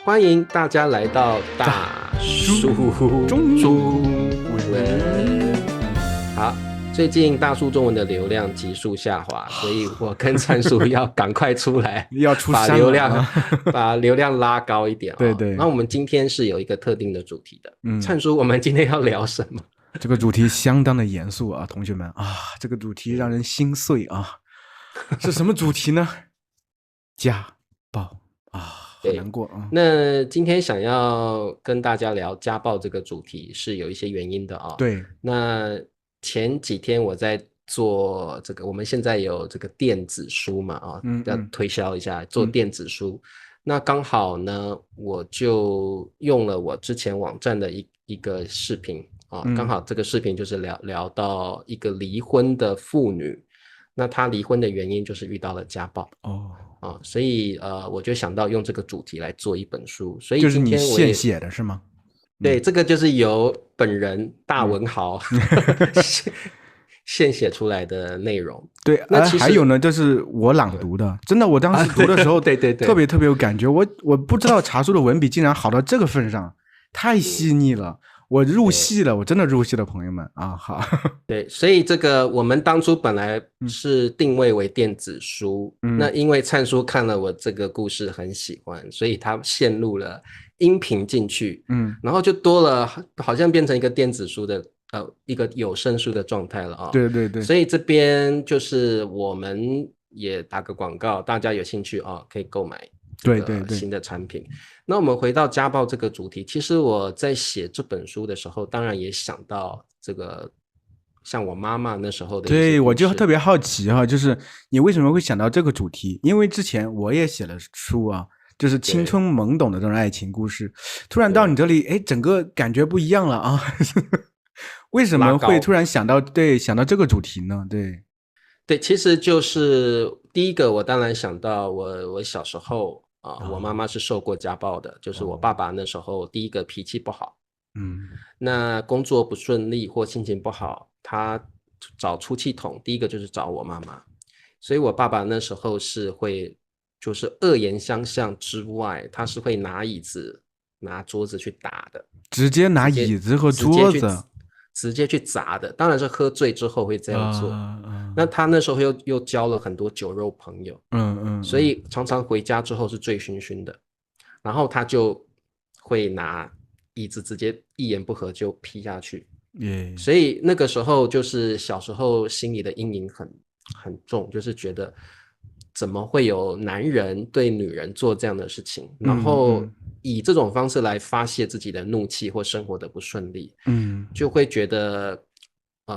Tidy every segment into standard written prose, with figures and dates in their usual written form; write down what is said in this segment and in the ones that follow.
欢迎大家来到大叔中文。好，最近大叔中文的流量急速下滑，所以我跟灿叔要赶快出来，要出山了把流量拉高一点啊。对对。那我们今天是有一个特定的主题的，灿叔，我们今天要聊什么？这个主题相当的严肃啊，同学们啊，这个主题让人心碎啊。是什么主题呢？家暴啊，好难过啊。那今天想要跟大家聊家暴这个主题是有一些原因的啊。对。那前几天我在做这个，我们现在有这个电子书嘛啊，要推销一下，做电子书。那刚好呢，我就用了我之前网站的一个视频啊，刚好这个视频就是聊到一个离婚的妇女，那她离婚的原因就是遇到了家暴哦。所以我就想到用这个主题来做一本书，所以今天就是你现写的是吗？对，这个就是由本人大文豪现写出来的内容。对，还有呢，就是我朗读的，真的，我当时读的时候，对，特别有感觉。我不知道茶叔的文笔竟然好到这个份上，太细腻了。我入戏了，我真的入戏了，朋友们啊！好，对，所以这个我们当初本来是定位为电子书，那因为灿叔看了我这个故事很喜欢，所以他陷入了音频进去，然后就多了，好像变成一个电子书的一个有声书的状态了啊。对对对，所以这边就是我们也打个广告，大家有兴趣可以购买这个新的产品。那我们回到家暴这个主题，其实我在写这本书的时候，当然也想到这个像我妈妈那时候的一些故事。对，我就特别好奇就是你为什么会想到这个主题？因为之前我也写了书啊，就是青春懵懂的这种爱情故事，突然到你这里，整个感觉不一样了啊！为什么会突然想到这个主题呢？对，其实就是第一个，我当然想到我小时候我妈妈是受过家暴的，就是我爸爸那时候第一个脾气不好，那工作不顺利或心情不好，他找出气筒，第一个就是找我妈妈，所以我爸爸那时候是会就是恶言相向之外，他是会拿椅子拿桌子去打的，直接拿椅子和桌子直接去砸的，当然是喝醉之后会这样做。那他那时候又交了很多酒肉朋友，所以常常回家之后是醉醺醺的，然后他就会拿椅子直接一言不合就劈下去。所以那个时候就是小时候心里的阴影很重，就是觉得怎么会有男人对女人做这样的事情，然后以这种方式来发泄自己的怒气或生活的不顺利，就会觉得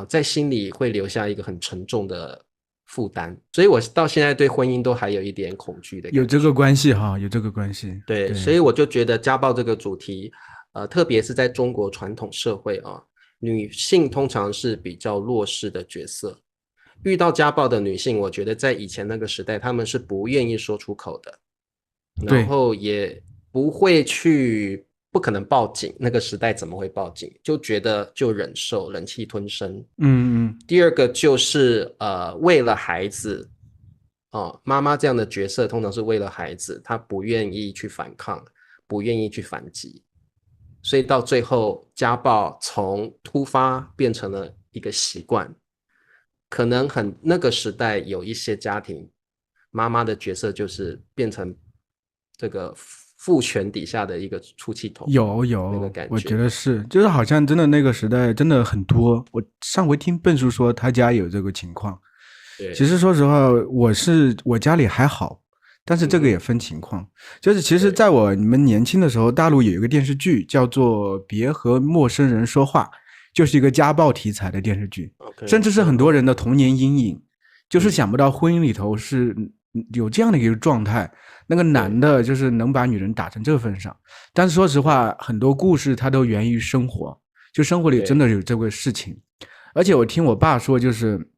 在心里会留下一个很沉重的负担，所以我到现在对婚姻都还有一点恐惧的感觉。有这个关系哈，有这个关系。对，所以我就觉得家暴这个主题特别是在中国传统社会女性通常是比较弱势的角色，遇到家暴的女性，我觉得在以前那个时代，她们是不愿意说出口的，然后也不会不可能报警，那个时代怎么会报警？就觉得就忍受，忍气吞声。第二个就是为了孩子妈妈这样的角色通常是为了孩子，她不愿意去反抗，不愿意去反击，所以到最后家暴从突发变成了一个习惯。可能那个时代有一些家庭妈妈的角色就是变成这个父权底下的一个出气筒，有那个感觉，我觉得是，就是好像真的那个时代真的很多。我上回听笨叔说他家有这个情况，其实说实话我家里还好，但是这个也分情况。就是其实在你们年轻的时候，大陆有一个电视剧叫做《别和陌生人说话》，就是一个家暴题材的电视剧，甚至是很多人的童年阴影。就是想不到婚姻里头是有这样的一个状态，那个男的就是能把女人打成这个份上。但是说实话，很多故事它都源于生活，就生活里真的有这个事情。而且我听我爸说，就是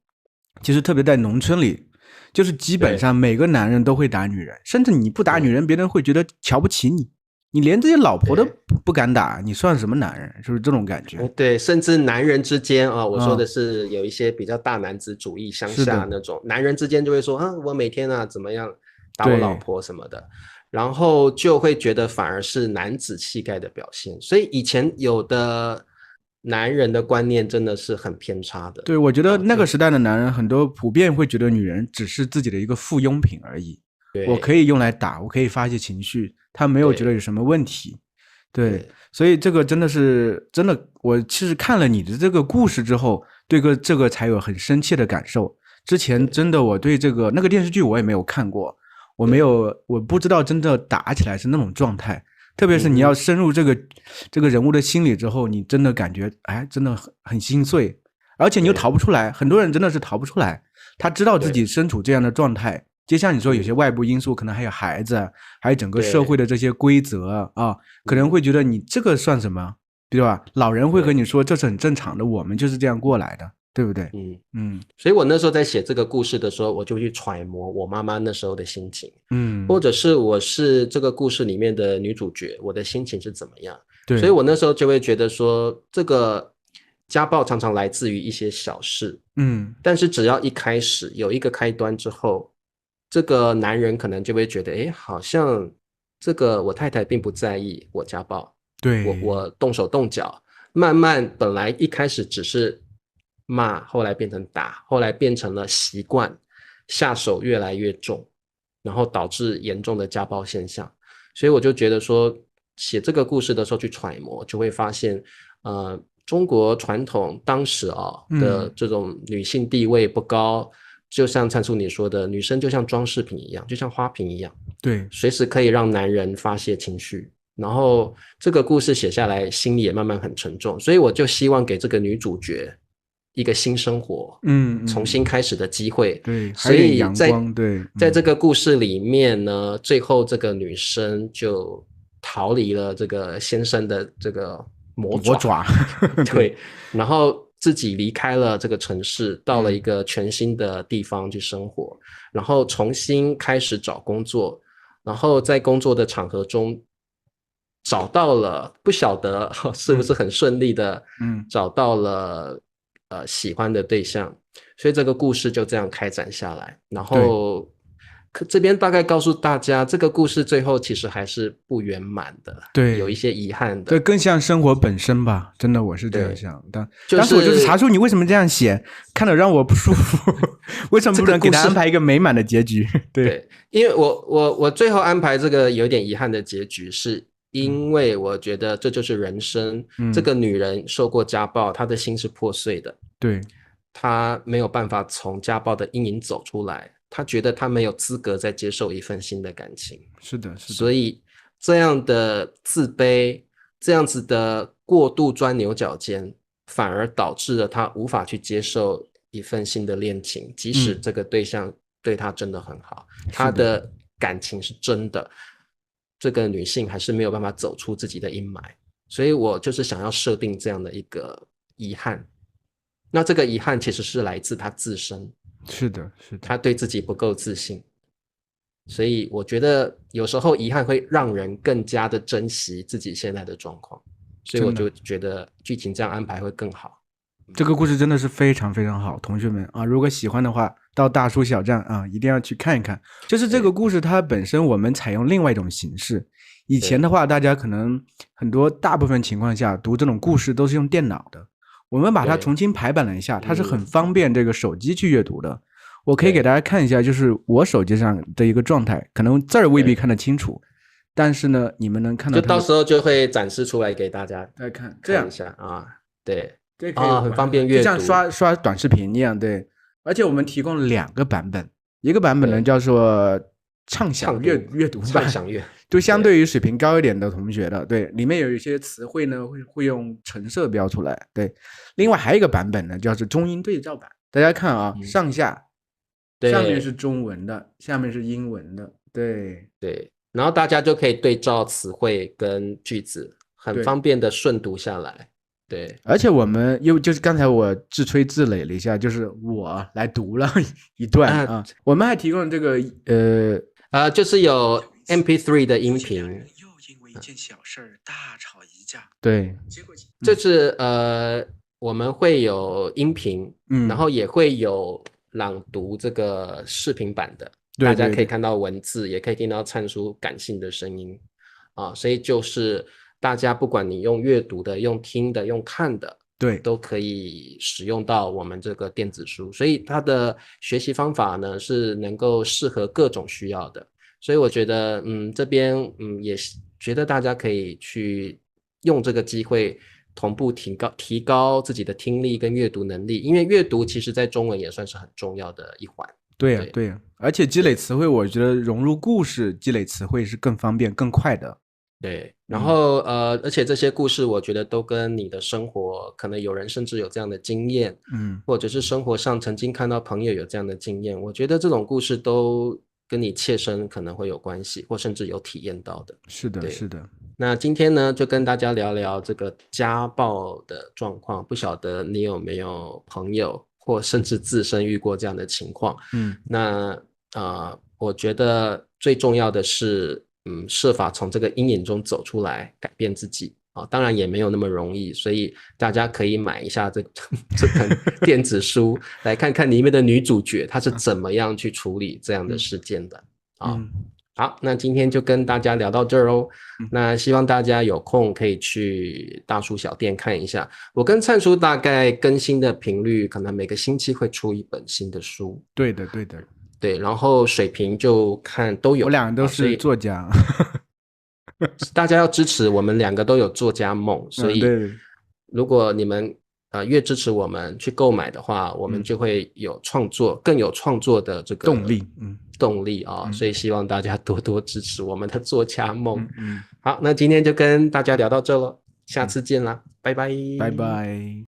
其实特别在农村里，就是基本上每个男人都会打女人，甚至你不打女人，别人会觉得瞧不起你。你连自己老婆都不敢打，你算什么男人？是不是这种感觉？对，甚至男人之间我说的是有一些比较大男子主义乡下那种，男人之间就会说我每天怎么样打我老婆什么的。然后就会觉得反而是男子气概的表现。所以以前有的男人的观念真的是很偏差的。对，我觉得那个时代的男人很多普遍会觉得女人只是自己的一个附庸品而已，我可以用来打，我可以发泄情绪，他没有觉得有什么问题。对，所以这个真的是真的，我其实看了你的这个故事之后，对这个才有很深切的感受。之前真的我对这个那个电视剧我也没有看过，我不知道真的打起来是那种状态。特别是你要深入这个人物的心理之后，你真的感觉哎，真的很心碎，而且你又逃不出来。很多人真的是逃不出来，他知道自己身处这样的状态。就像你说，有些外部因素，可能还有孩子，还有整个社会的这些规则啊，可能会觉得你这个算什么，对吧？老人会和你说这是很正常的，我们就是这样过来的，对不对？所以我那时候在写这个故事的时候，我就去揣摩我妈妈那时候的心情，或者是我是这个故事里面的女主角，我的心情是怎么样。所以我那时候就会觉得说，这个家暴常常来自于一些小事，但是只要一开始有一个开端之后，这个男人可能就会觉得，哎，好像这个我太太并不在意我家暴，对，我动手动脚，慢慢本来一开始只是骂，后来变成打，后来变成了习惯，下手越来越重，然后导致严重的家暴现象。所以我就觉得说，写这个故事的时候去揣摩，就会发现，中国传统当时的这种女性地位不高，就像灿叔你说的，女生就像装饰品一样，就像花瓶一样，对，随时可以让男人发泄情绪。然后这个故事写下来，心里也慢慢很沉重，所以我就希望给这个女主角一个新生活，重新开始的机会。对，所以在这个故事里面呢，最后这个女生就逃离了这个先生的这个魔爪，对，然后自己离开了这个城市，到了一个全新的地方去生活，然后重新开始找工作，然后在工作的场合中找到了，不晓得是不是很顺利的，找到了喜欢的对象，所以这个故事就这样开展下来，然后这边大概告诉大家，这个故事最后其实还是不圆满的，对，有一些遗憾的。这更像生活本身吧，真的我是这样想的。当时我就是查出你为什么这样写，看了让我不舒服，为什么不能给他安排一个美满的结局？对，因为我最后安排这个有点遗憾的结局，是因为我觉得这就是人生。这个女人受过家暴，她的心是破碎的，对，她没有办法从家暴的阴影走出来。他觉得他没有资格再接受一份新的感情，是的，所以这样的自卑，这样子的过度钻牛角尖，反而导致了他无法去接受一份新的恋情，即使这个对象对他真的很好，他的感情是真的，这个女性还是没有办法走出自己的阴霾，所以我就是想要设定这样的一个遗憾，那这个遗憾其实是来自他自身。是的，他对自己不够自信，所以我觉得有时候遗憾会让人更加的珍惜自己现在的状况，所以我就觉得剧情这样安排会更好。这个故事真的是非常非常好，同学们啊，如果喜欢的话，到大叔小站啊，一定要去看一看。就是这个故事它本身，我们采用另外一种形式。以前的话，大家可能大部分情况下读这种故事都是用电脑的。我们把它重新排版了一下，它是很方便这个手机去阅读的。我可以给大家看一下，就是我手机上的一个状态，可能字儿未必看得清楚，但是呢，你们能看到，就到时候就会展示出来给大家来看一下啊，对，这可以很方便阅读，就像刷短视频一样，对。而且我们提供了2个版本，一个版本呢叫做畅想阅读版，畅想阅。就相对于水平高一点的同学的，对，里面有一些词汇呢会用橙色标出来，对。另外还有一个版本呢，叫做中英对照版。大家看啊，上下，上面是中文的，下面是英文的，对对。然后大家就可以对照词汇跟句子，很方便的顺读下来。对，而且我们就是刚才我自吹自擂了一下，就是我来读了一段啊。我们还提供这个就是有 MP3 的音频，又因为一件小事大吵一架。对，就是我们会有音频，然后也会有朗读这个视频版的。大家可以看到文字，也可以听到灿叔感性的声音啊，所以就是大家不管你用阅读的、用听的、用看的，对，都可以使用到我们这个电子书，所以它的学习方法呢是能够适合各种需要的。所以我觉得，这边也觉得大家可以去用这个机会同步提高自己的听力跟阅读能力，因为阅读其实在中文也算是很重要的一环。对呀，对呀，而且积累词汇，我觉得融入故事积累词汇是更方便、更快的。对，然后而且这些故事我觉得都跟你的生活，可能有人甚至有这样的经验，或者是生活上曾经看到朋友有这样的经验，我觉得这种故事都跟你切身可能会有关系，或甚至有体验到的。是的，是的。那今天呢，就跟大家聊聊这个家暴的状况，不晓得你有没有朋友或甚至自身遇过这样的情况？那我觉得最重要的是，设法从这个阴影中走出来，改变自己啊。当然也没有那么容易，所以大家可以买一下这本电子书，来看看里面的女主角她是怎么样去处理这样的事件的啊。好，那今天就跟大家聊到这儿哦。那希望大家有空可以去大书小店看一下。我跟灿叔大概更新的频率，可能每个星期会出一本新的书。对的，对的。对，然后水平就看都有。我两个都是作家。大家要支持，我们两个都有作家梦，所以如果你们越支持我们去购买的话，我们就会有更有创作的这个动力啊，所以希望大家多多支持我们的作家梦。好，那今天就跟大家聊到这了，下次见啦，拜拜，拜拜。